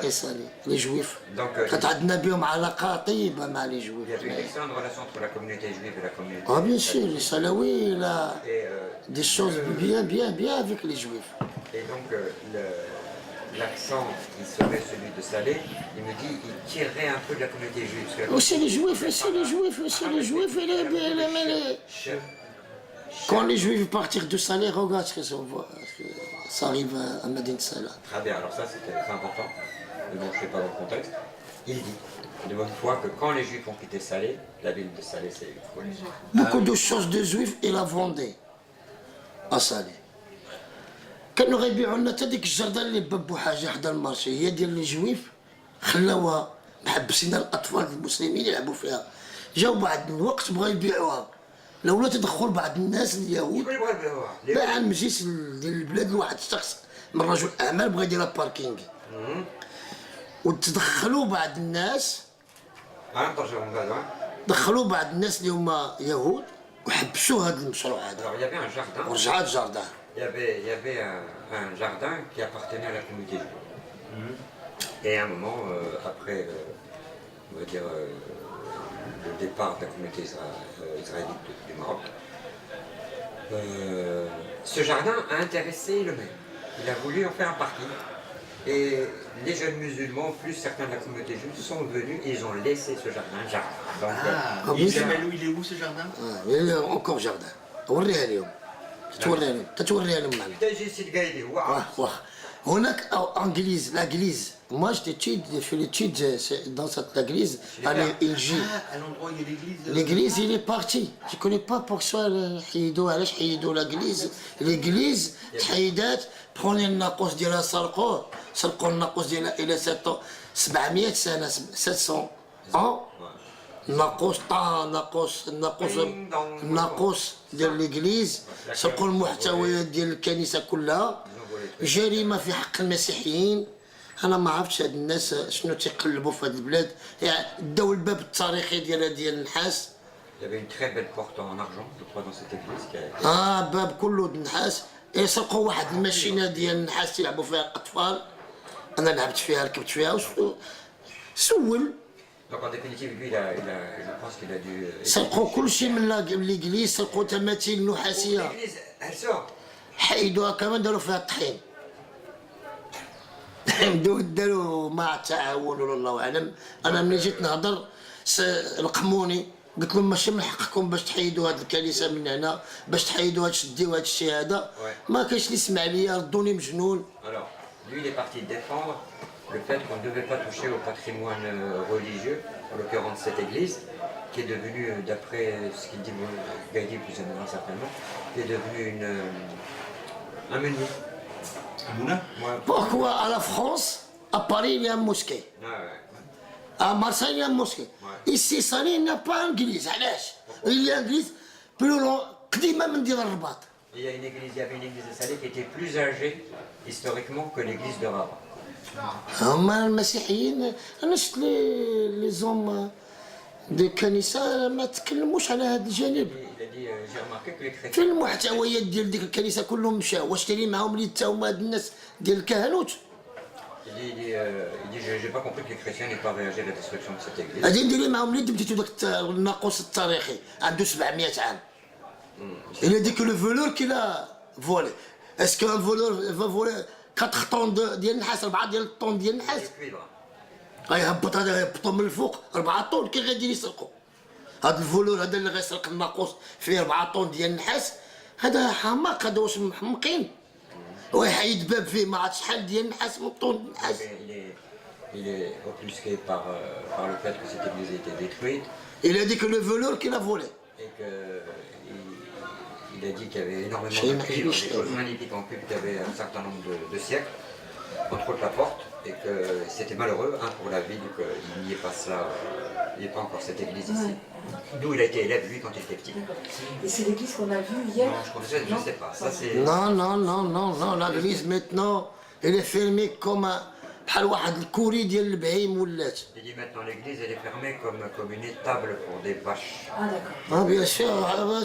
et salé, les juifs. Donc, كانت عندنا بهم علاقة طيبة مع les il y juifs. avait une excellente relation entre la communauté juive et la communauté. Ah bien sûr, les Salaouis, il a Et, des choses bien avec les juifs. et donc, l'accent qui serait celui de Salé, il me dit, il tirerait un peu de la communauté juive. Parce que la Aussi les juifs, Quand les juifs partirent de Salé, regarde ce que ça voit. Ça arrive à Medine Salah. Très bien, alors ça c'était très important, mais bon, je ne sais pas dans le contexte. Il dit de bonne foi que quand les juifs ont quitté Salé, la ville de Salé s'est écroulée. Beaucoup de choses de juifs, il a vendu à Salé. كانوا غيبيعوا لنا حتى ديك الجردة اللي بابوا حاجة حدا المارشي هي ديال الجويف خلاوها محبسين الأطفال المسلمين يلعبوا فيها جاو بعد الوقت بغاو يبيعوها لولا تدخل بعض الناس اليهود شكون اللي بغا يبيعوها؟ باع المجلس ديال البلاد لواحد الشخص من رجل أعمال بغا يديرها باركينغ وتدخلوا بعض الناس نترجمهم هذا. دخلوا بعض الناس اللي هما يهود وحبسوا هذا المشروع هذا Alors il y avait un jardin, ورجعات جردة il y avait un jardin qui appartenait à la communauté juive. Et à un moment, après, on va dire, le départ de la communauté israélite du Maroc, ce jardin a intéressé le maire. Il a voulu en faire un parking. Et les jeunes musulmans, plus certains de la communauté juive, sont venus et ils ont laissé ce jardin. Donc, il est où ce jardin? encore jardin وريها لهم تتوريها لهم معنا تجي سيد قايدي هو واخ هناك انجليز لاجليز moi j'étais fait l'étude dans cette église à l'Inji À l'endroit où il y a l'église. l'église il est parti je connais pas pour ça حيدوا علاش حيدوا l'église تحيدات بروني الناقوس ديالها سرقوا الناقوس ديالها الى 700 سنه 700 الناقوس ديال ليغليز سرقوا المحتويات ديال الكنيسه كلها جريمه في حق المسيحيين انا ما عرفتش هاد الناس شنو تيقلبوا في هاد البلاد يعني داو الباب التاريخي ديال النحاس. Il y avait une très belle porte en argent, je crois, dans cette église qui a été... باب كله النحاس سرقوا واحد الماشينه ديال النحاس تيلعبوا فيها الاطفال انا لعبت فيها ركبت فيها سول Donc en définitive, lui, je pense qu'il a dû... سرقوا كل شيء من ليغليز سرقوا تماثيل نحاسيه L'église, elle sort. حيدوها كمان داروا فيها الطحين داروا مع التعاون ولا الله اعلم انا ملي جيت نهضر لقموني قلت لهم ماشي من حقكم باش تحيدوا هذه الكنيسه من هنا باش تحيدوا تشديوا هذا الشيء هذا ما كاينش اللي يسمع ليا ردوني مجنون. Alors, lui, il est parti défendre le fait qu'on ne devait pas toucher au patrimoine religieux, en l'occurrence cette église, qui est devenue, d'après ce qu'il dit, Gaïdi plus ou moins certainement, qui est devenue un meunier. Mouna? Pourquoi à la France, à Paris il y a une mosquée, à Marseille il y a une mosquée, ici Salé il n'y a pas d'église, علاش؟ il y a une église plus long قديمه من ديال الرباط. Il y avait une église de Salé qui était plus âgée historiquement que l'église de Rabat. هما المسيحيين انا شفت لي زوم دي الكنيسه ما تكلموش على هذا الجانب. Il a dit, j'ai remarqué que les chrétiens... في المحتويات ديال ديك الكنيسه كلهم مشاو واش تاني معاهم اللي تا هما هاد الناس ديال الكهنوت. Il dit, j'ai pas compris que les chrétiens n'aient pas réagi à la destruction de cette église. غادي ندير معاهم اللي بديتو داك الناقوس التاريخي عنده 700 عام. Il a dit que le voleur qu'il a volé. Est-ce qu'un voleur va voler 4 tonnes ديال النحاس 4 ديال الطون ديال النحاس؟ غيهبط هذا يهبطو من الفوق 4 طون كي غادي يسرقوا. هذا الفولور هذا اللي غيسرق الناقوس فيه 4 طون ديال النحاس هذا حماق هذا واش محمقين ويحيد باب فيه ما عرفت شحال ديال النحاس من طون النحاس. Il est offusqué par le fait que cette église a été détruite. Il a dit que le voleur qu'il a volé. Et qu'il a dit qu'il y avait énormément de cuivre, des choses magnifiques en cuivre qui avaient un certain nombre de siècles, entre autres la porte, et que c'était malheureux pour la ville qu'il n'y ait pas ça, il n'y ait pas encore cette église ici. D'où il a été élève lui quand il était petit. Et c'est l'église qu'on a vue hier? Non, je ne sais pas. Ça, c'est... Non, l'église maintenant, elle est fermée comme بحال واحد الكوري ديال البهيم ولات. Il dit maintenant l'église elle est fermée comme une étable pour des vaches. Ah d'accord. Ah bien sûr,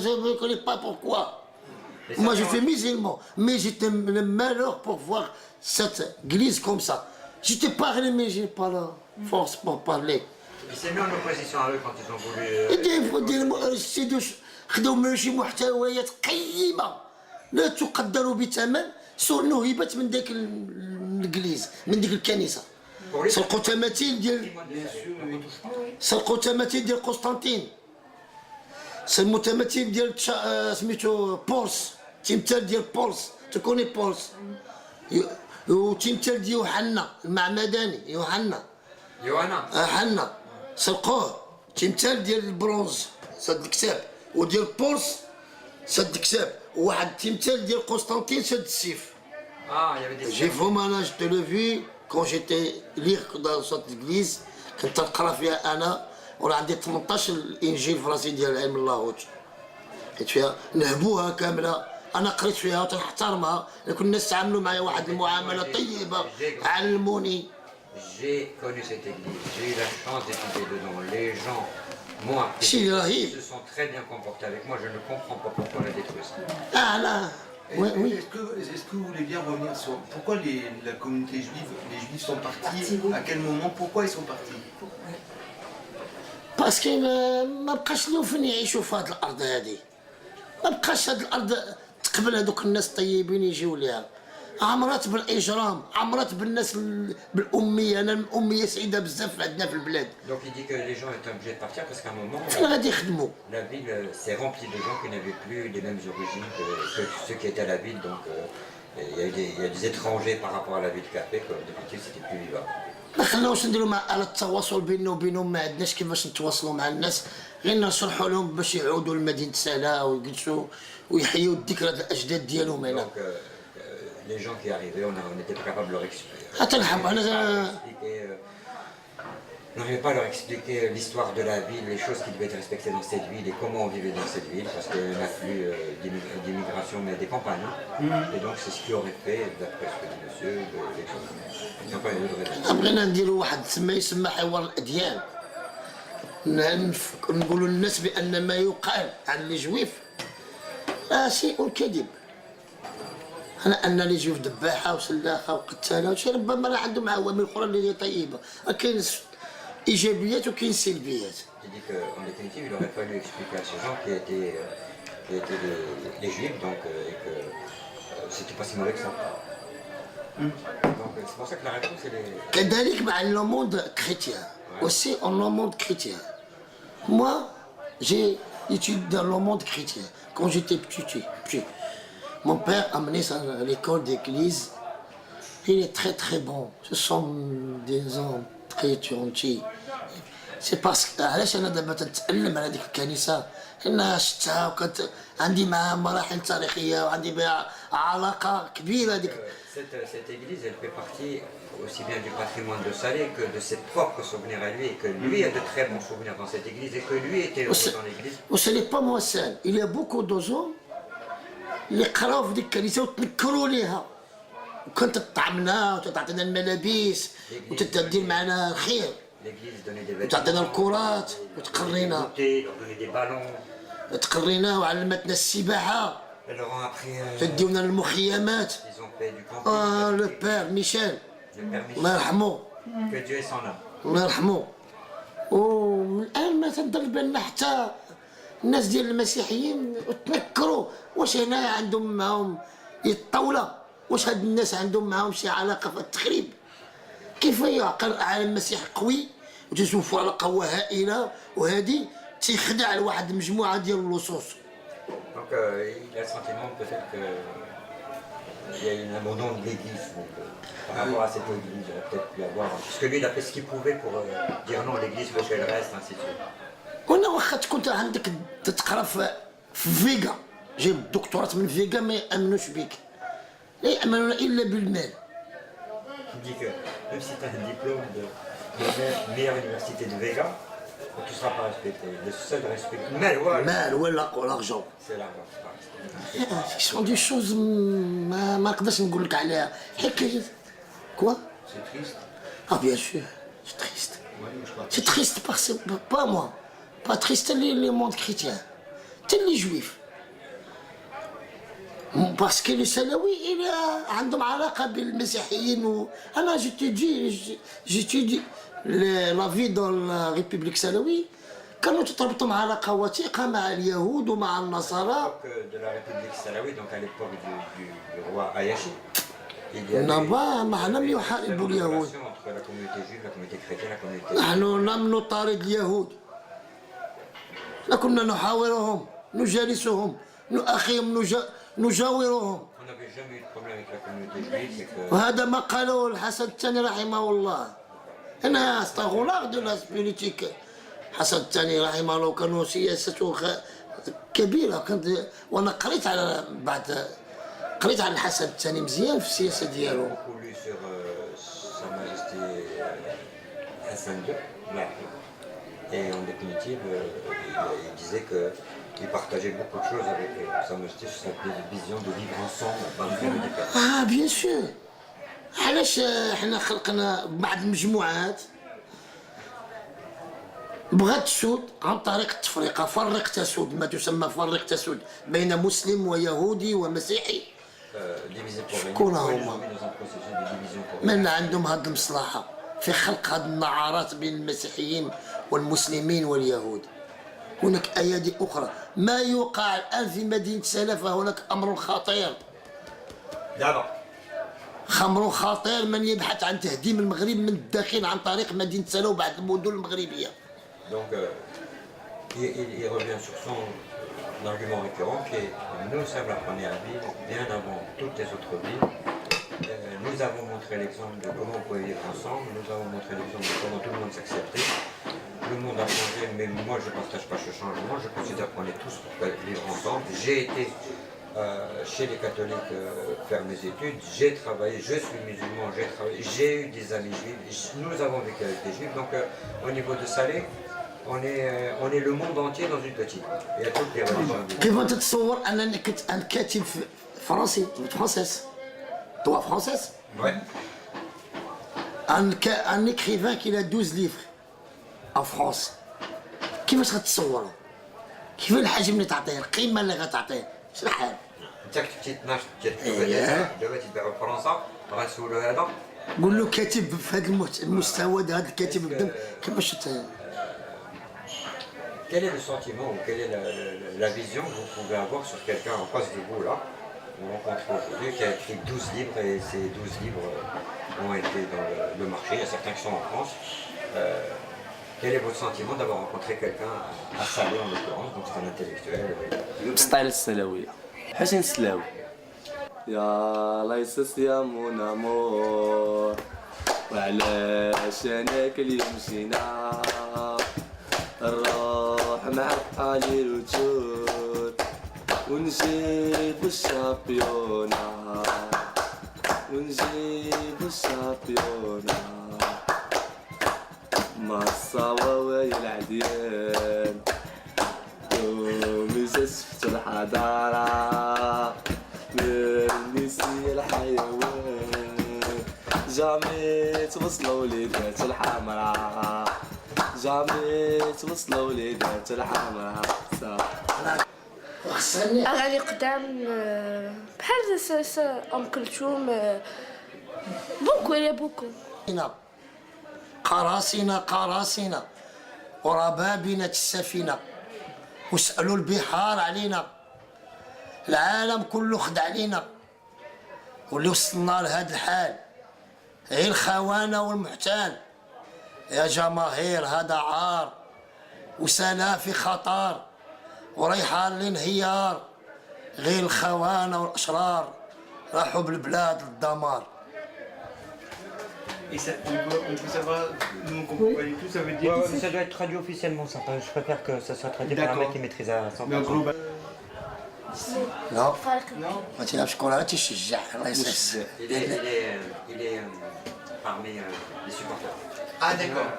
je ne connais pas pourquoi. Moi je suis musulman, mais j'étais le malheur pour voir cette église comme ça. Je te parle, mais j'ai pas la force pour parler. Il s'est mis en opposition à eux quand ils ont voulu. دير المؤسسات خداو منهم شي محتويات قيمه لا تقدر بثمن سوء نهبت من ذاك الانجليز من ديك الكنيسه سرقوا تماثيل ديال سرقوا تماثيل ديال قسطنطين سموا تماثيل ديال سميتو بولس تمثال ديال بولس تكوني بولس وتمثال ديال يوحنا المعمداني يوحنا حنا سرقوه تمثال ديال البرونز سد الكتاب وديال بولس سد الكتاب وواحد التمثال ديال قسطنطين سد السيف Ah, il y avait des. J'ai vu maintenant, je te l'ai vu quand j'étais lire dans cette église كنت نقرا فيها انا وراه عندي 18 الانجيل الفرنسي ديال علم اللاهوت قريت فيها نهبوها كامله انا قريت فيها وتنحترمها لكن الناس تعاملوا معايا واحد المعامله طيبه علموني. J'ai connu cette église, j'ai eu la chance d'étudier dedans. Les gens m'ont appris. Si, Ils se sont très bien comportés avec moi. Je ne comprends pas pourquoi on a détruit ça. Ah là, oui, oui. Est-ce que vous voulez bien revenir sur pourquoi la communauté juive, les juifs sont partis, à quel moment, pourquoi ils sont partis? باسكو ما بقاش لهم فين يعيشوا في هذه الارض هذه ما بقاش هذه الارض تقبل هذوك الناس الطيبين يجيو ليها عمرات بالاجرام عمرات بالناس بالاميه انا الاميه سعيده بزاف عندنا في البلاد Donc il dit que les gens étaient obligés de partir parce qu'à un moment, فين غادي يخدموا la ville s'est remplie de gens qui n'avaient plus les mêmes origines que ceux qui étaient à la ville. Donc il y a des étrangers par rapport à la ville Capet, comme d'habitude c'était plus vivable. ما خلاوش نديروا مع آلة التواصل بيننا وبينهم ما عندناش كيفاش نتواصلوا مع الناس غير نشرحوا لهم باش يعودوا لمدينه سلا ويجلسوا ويحيوا الذكرى الاجداد ديالهم هنا. Donc les gens qui arrivaient, on n'était pas capable de leur expliquer. حتى نحب انا On n'arrivait pas à leur expliquer l'histoire de la ville, les choses qui devaient être respectées dans cette ville et comment on vivait dans cette ville, parce qu'il y a un afflux d'immigration, mais des campagnes. Et donc c'est ce qui aurait fait, d'après ce que dit monsieur, l'exode. Il n'y a pas eu de raison. بغينا نديروا واحد تسمى يسمى حوار الاديان نقولوا للناس بان ما يقال عن الجويف شيء كذب انا ان الجويف ذباحه وسلاخه وقتاله وشي ربما راه عندهم عوامل اخرى اللي هي طيبه كاين ايجابيات وكاين سلبيات. Il dit qu'en définitive, il aurait fallu expliquer à ces gens qui étaient les juifs, donc, et que c'était pas si mauvais que ça. Donc c'est pour ça que la réponse elle est. كذلك مع لو موند كريتيان aussi en le monde chrétien. Moi, j'ai étudié dans le monde chrétien quand j'étais petit. Mon père a amené ça à l'école d'église. Il est très très bon. Ce sont des hommes très gentils. C'est parce que علاش انا دابا تتعلم على ديك الكنيسه انها شفتها وكانت عندي معها مراحل تاريخيه وعندي بها علاقه كبيره ديك. Cette église, elle fait partie aussi bien du patrimoine de Salé que de ses propres souvenirs à lui, et que lui a de très bons souvenirs dans cette église, et que lui était heureux dans l'église. وسي لي با موا سال il y a beaucoup de gens اللي قراو في ديك الكنيسه وتنكروا ليها وكانت تطعمنا وتعطينا الملابس وتدير معنا الخير L'église donnait des vêtements, وتعطينا الكرات وتقرينا leur donnait des ballons, تقرينا وعلمتنا السباحه elle leur a appris, تديونا المخيمات. ils ont fait du camping, لو بير ميشيل le permis, الله يرحمه que Dieu ait son âme. الله يرحمه. ومن الان ما تنظر بان حتى الناس ديال المسيحيين تنكروا واش هنا عندهم معاهم الطاوله واش هاد الناس عندهم معاهم شي علاقه في التخريب كيف يعقل عالم مسيحي قوي وتشوفوا علاقه هائله وهذه تيخدع لواحد المجموعه ديال اللصوص. Donc il a le sentiment peut-être qu'il y a un abandon de l'église. Donc, par rapport à cette église, il aurait peut-être pu avoir. Parce que lui, il a fait ce qu'il pouvait pour dire non, l'église faut qu'elle reste, ainsi de suite. وانا واخا كنت عندك تقرا في فيغا جايب دكتوراه من فيغا ما يامنوش بك لا يامنون الا بالمال. Il dit que même si tu as un diplôme de la meilleure université de Vega, tu ne seras pas respecté. Le seul respect. Mais voilà, المال ولا l'argent. c'est l'argent. c'est pas respecté. سون دي شوز ما نقدرش نقول لك عليها حكايه كوا. C'est triste. Ah bien sûr, c'est triste. Ouais, moi, je crois. C'est triste parce que pas moi, pas triste les mondes chrétiens, c'est les juifs. باسكو لي سلاوي عندهم علاقه بالمسيحيين انا جيتيدي لا في دون لا ريبوبليك سلاوي كانوا تربطهم علاقه وثيقه مع اليهود ومع النصارى. De la République Salawi, donc à l'époque du roi Ayashi, il y ما لم avait يحاربوا une اليهود. relation entre la communauté juive, la communauté chrétienne, la communauté... نحن لم نطارد اليهود، لكنا نحاورهم نجالسهم نؤخيهم نجاورهم. On n'avait jamais eu de problème avec la communauté juive, c'est que... وهذا ما قاله الحسن الثاني رحمه الله. انا استغرق دو لاس بوليتيك. حسن الثاني رحمه الله كانوا سياسته كبيره. كنت وانا قريت على بعد قريت على الحسن الثاني مزيان في السياسه ديالو. beaucoup lu sur Sa Majesté Hassan II, là. Et en définitive, il disait qu'il partageait beaucoup de choses avec Sa Majesté sur sa vision de vivre ensemble malgré le décalage. بيان سور. علاش حنا خلقنا بعض المجموعات بغات تسود عن طريق التفرقه، فرق تسود، ما تسمى فرق تسود بين مسلم ويهودي ومسيحي. Divisé pour régner. شكون Ils هما؟ ont mis dans un processus de division pour régner. من عندهم هذه المصلحه في خلق هذه النعارات بين المسيحيين والمسلمين واليهود. هناك ايادي اخرى. ما يوقع الان في مدينه سلا فهناك امر خطير. D'abord, خمر خطير من يبحث عن تهديم المغرب من الداخل عن طريق مدينه سلا وبعض المدن المغربيه. donc, il revient sur son argument récurrent qui est nous sommes la première ville, bien avant toutes les autres villes. Nous avons montré l'exemple de comment on pouvait vivre ensemble, nous avons montré l'exemple de comment tout le monde s'acceptait. Le monde a changé, mais moi je ne partage pas ce changement, je considère qu'on est tous pour vivre ensemble. J'ai été chez les catholiques faire mes études, j'ai travaillé, je suis musulman, j'ai travaillé, j'ai eu des amis juifs, nous avons vécu avec des juifs, donc au niveau de Salé, on est le monde entier dans une petite. Il y a toutes les religions. كيف انت تتصور انني كنت انا كاتب فرنسي فرانسيس توا فرانسيس Ouais. ان écrivain qui a 12 livres en France. كيفاش غتصوروا؟ كيف الحجم اللي تعطيه؟ القيمه اللي غتعطيه؟ شحال؟ انت كنت تناقش إيه. دابا تدعو فرنسا غنسولو هذا قول له كاتب في هذا المستوى هذا الكاتب قدام كيفاش Quel est le sentiment ou quelle est la vision que vous pouvez avoir sur quelqu'un en face de vous là, vous rencontrez aujourd'hui, qui a écrit 12 livres et ces 12 livres ont été dans le marché, il y a certains qui sont en France. Quel est votre sentiment d'avoir rencontré quelqu'un à Salé en l'occurrence, donc c'est un intellectuel ستايل السلاوية حسين السلاوي يا ليسس يا مون امور وعلاش انا كل يوم مشينا نروح مع القليل وتشوت ونجيب الشامبيونا ونجيب الشامبيونا مع الصواوي العديان يومي شفت الحضارة من نسي الحيوان جامي توصلوا لذات الحمراء جامي توصلوا لذات الحمراء خصني أغاني قدام بحال أم كلثوم بوكو يا بوكو قراصنة قراصنة وربابنة السفينة واسألوا البحار علينا العالم كله خدع علينا واللي وصلنا لهذا الحال هي الخوانة والمحتال يا جماهير هذا عار وسنا في خطر وريحان للانهيار غير الخوانة والأشرار راحوا بالبلاد للدمار. Et ça, on peut savoir, nous on comprend pas du tout, ça veut dire. Ouais, mais ça doit être traduit officiellement, ça. Je préfère que ça soit traduit par un mec qui maîtrise à 100%. Mais en global. لا فرق ما تلعبش كرة غير تشجع الله يسعدك. Il est parmi les supporters. Ah d'accord.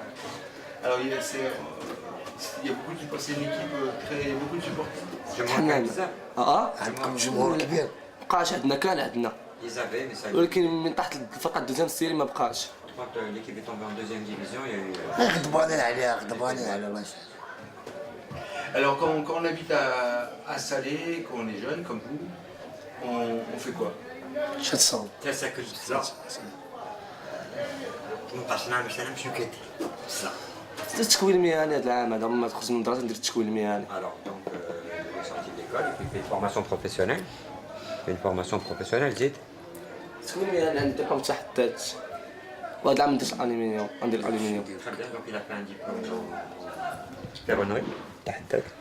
Alors il y a beaucoup de supporters, c'est une équipe très. Il y a beaucoup de supporters. Je m'en حنا rappelle ça. عندكم جمهور كبير. مبقاش عندنا كان عندنا Ils avaient, mais ça. ولكن من تحت الفرقة الدوزيام السيري ما بقاش Quand l'équipe est tombée en deuxième division, il y a eu. غضبانين عليها غضبانين على الله يسعدك. Alors quand on habite à Salé, quand on est jeune comme vous, on fait quoi? شاد تصاوب تاسع كنت بزاف مابقاش نعمل انا مش كيدي بزاف. التكوين المهني هذا العام هذا ما تخرج من المدرسه ندير التكوين المهني. Alors donc il est sorti de l'école et puis il fait une formation professionnelle. Une formation professionnelle زيد. التكوين المهني عندي ديبلوم تاع حداد وهذا العام ندير الالومنيوم ندير الالومنيوم. Très bien, donc il a fait un diplôme dans ferronnerie,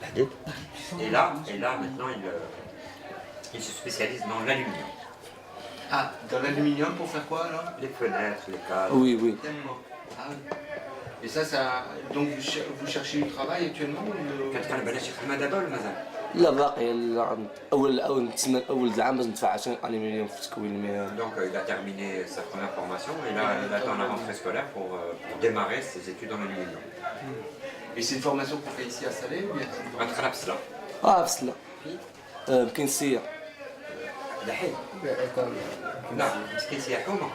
الحديد. Et là maintenant il se spécialise dans l'aluminium. Ah, dans l'aluminium pour faire quoi alors? Les fenêtres, les cadres. وي وي. D'accord. Ah oui. Et ça, donc vous cherchez du travail actuellement ou... كانت كان بلاش يخدم دابا ولا مازال؟ لا باقي لا اول نتسنى اول العام باش ندفع عشان الالومنيوم في التكوين المهني. Donc il a terminé sa première formation et là il attend la rentrée scolaire pour démarrer ses études en aluminium. Et c'est une formation qu'on fait ici à Salé ou bien c'est une formation- غتخلع بسلا. في السلا بكنسيه. دحين لا مسكين سي حومه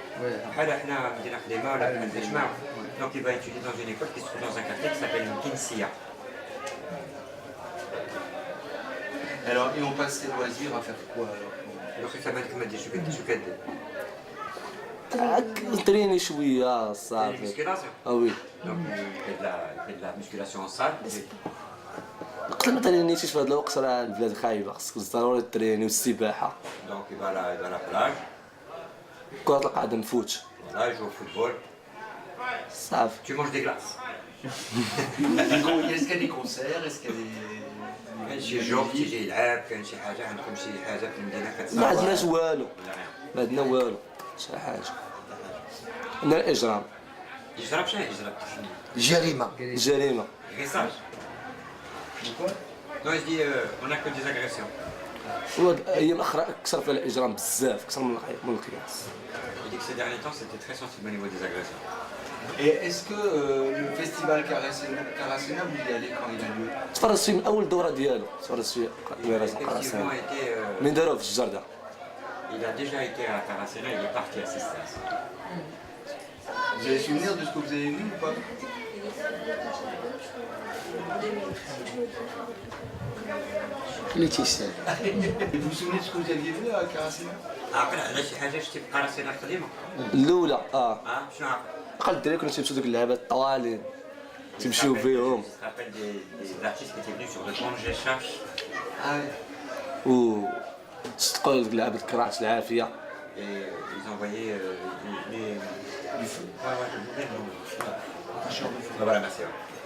بحال حنا مدينه خديمه ولا بحال الجماع. Donc il va étudier dans une école qui se trouve dans un quartier qui s'appelle Kinsia. Alors, et on passe ses loisirs à faire quoi alors? Donc ça va être comme des شو كدير؟ نتريني شويه صافي. musculation. وي. Donc il fait de la musculation en salle. نقدر ما ترينيش في هذا الوقت راه البلاد خايبه خصك ضروري تريني والسباحه. Donc il va à la plage. كرة القدم فوت. Là il joue au football. صافي. Tu manges des glaces. Est-ce qu'il y a des concerts? Est-ce qu'il y a des... كاين شي جوب تيجي يلعب، كاين شي حاجه عندكم شي حاجه في المدينه كتصور؟ ما عندناش والو. ولا rien. ما عندنا والو. شي حاجه. عندنا الاجرام. يجرب شنو يجرب؟ جريمه الجريمه. Agressage. Pourquoi? Non il se dit on a que des agressions. هو الايام الاخرى اكثر في الاجرام بزاف اكثر من القياس. Il dit que ces derniers temps c'était très sensible au niveau des agressions. Et est-ce que le festival Caracena, vous y allez quand il a lieu? تفرج فيه من اول دوره ديالو تفرج فيه Il a ميراث effectivement القراصنه été من داروه في الجرده. il a déjà été à Caracena, il est parti assister à ça. Vous avez souvenir de ce que vous avez vu ou pas? اللي تيسال Et vous vous souvenez de ce que vous aviez vu à Caracena? عاقل على شي حاجه شتي في قراصنه القديمه؟ الاولى شنو عاقل؟ عقل الدراري كانوا تيمشيو دوك اللعابات الطوالين تيمشيو بيهم Je me rappelle des artistes qui étaient venus sur de grandes échappes Ah ouais. و تصدقوا دوك اللعابات الكراعات العافيه. et ils envoyaient du feu. Ouais, je voulais le nom. Voilà, merci. Ouais.